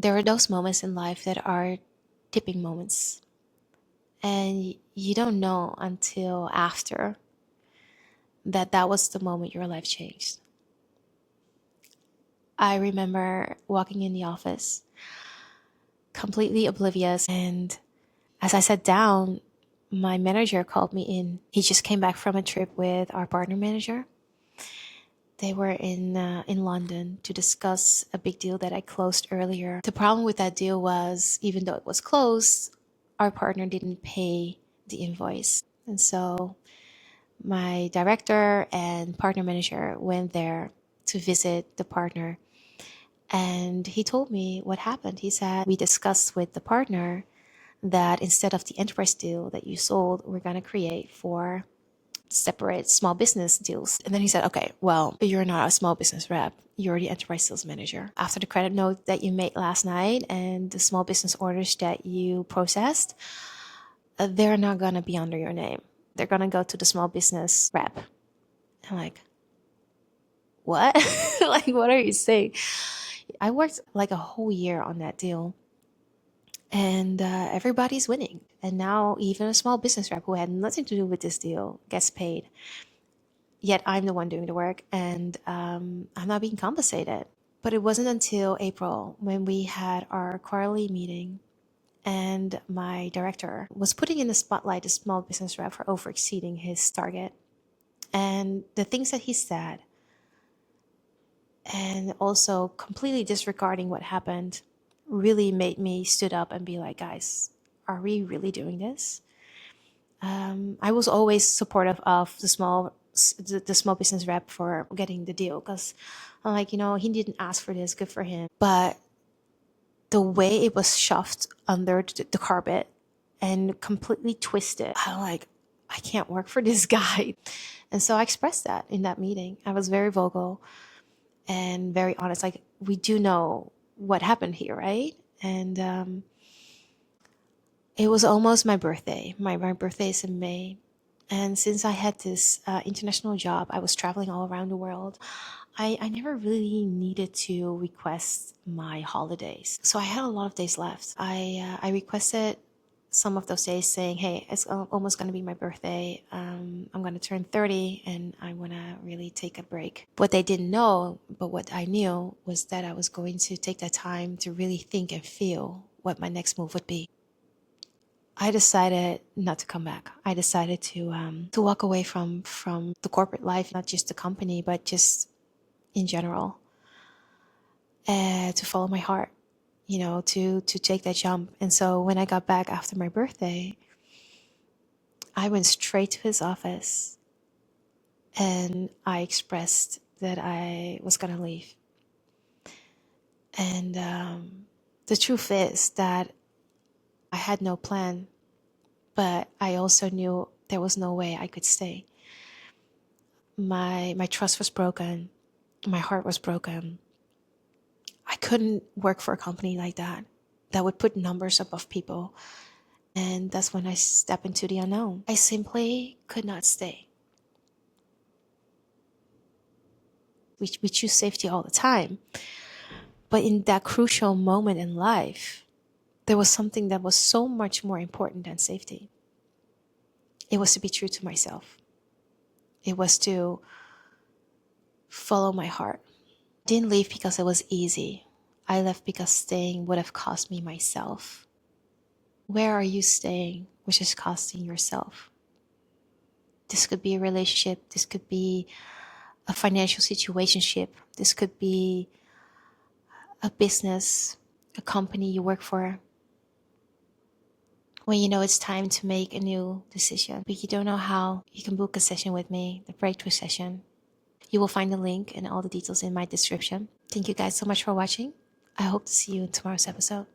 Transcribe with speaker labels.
Speaker 1: There are those moments in life that are tipping moments, and you don't know until after that that was the moment your life changed. I remember walking in the office completely oblivious, and as I sat down, my manager called me in. He just came back from a trip with our partner manager. They were in London to discuss a big deal that I closed earlier. The problem with that deal was, even though it was closed, our partner didn't pay the invoice. And so my director and partner manager went there to visit the partner. And he told me what happened. He said, we discussed with the partner that instead of the enterprise deal that you sold, we're going to create 4 separate small business deals. And then he said, okay, well, you're not a small business rep. You're the enterprise sales manager. After the credit note that you made last night and the small business orders that you processed, they're not going to be under your name. They're going to go to the small business rep. I'm like, what? Like, what are you saying? I worked like a whole year on that deal, and everybody's winning. And now even a small business rep who had nothing to do with this deal gets paid. Yet I'm the one doing the work, and I'm not being compensated. But it wasn't until April when we had our quarterly meeting, and my director was putting in the spotlight the small business rep for over exceeding his target. And the things that he said, and also completely disregarding what happened, really made me stood up and be like, guys, are we really doing this? I was always supportive of the small business rep for getting the deal, because I'm like, he didn't ask for this, good for him. But the way it was shoved under the carpet and completely twisted, I'm like, I can't work for this guy. And so I expressed that in that meeting. I was very vocal and very honest. Like, we do know what happened here, right? And it was almost my birthday. My birthday is in May. And since I had this international job, I was traveling all around the world. I never really needed to request my holidays. So I had a lot of days left. I requested some of those days saying, hey, it's almost going to be my birthday. I'm going to turn 30 and I want to really take a break. What they didn't know, but what I knew, was that I was going to take that time to really think and feel what my next move would be. I decided not to come back. I decided to walk away from the corporate life, not just the company, but just in general, and to follow my heart, to take that jump. And so when I got back after my birthday, I went straight to his office and I expressed that I was going to leave. And the truth is that I had no plan, but I also knew there was no way I could stay. My trust was broken. My heart was broken. I couldn't work for a company like that would put numbers above people. And that's when I stepped into the unknown. I simply could not stay. We choose safety all the time. But in that crucial moment in life, there was something that was so much more important than safety. It was to be true to myself. It was to follow my heart. I didn't leave because it was easy. I left because staying would have cost me myself. Where are you staying, which is costing yourself? This could be a relationship. This could be a financial situationship. This could be a business, a company you work for. When you know it's time to make a new decision, but you don't know how, you can book a session with me, the breakthrough session. You will find the link and all the details in my description. Thank you guys so much for watching. I hope to see you in tomorrow's episode.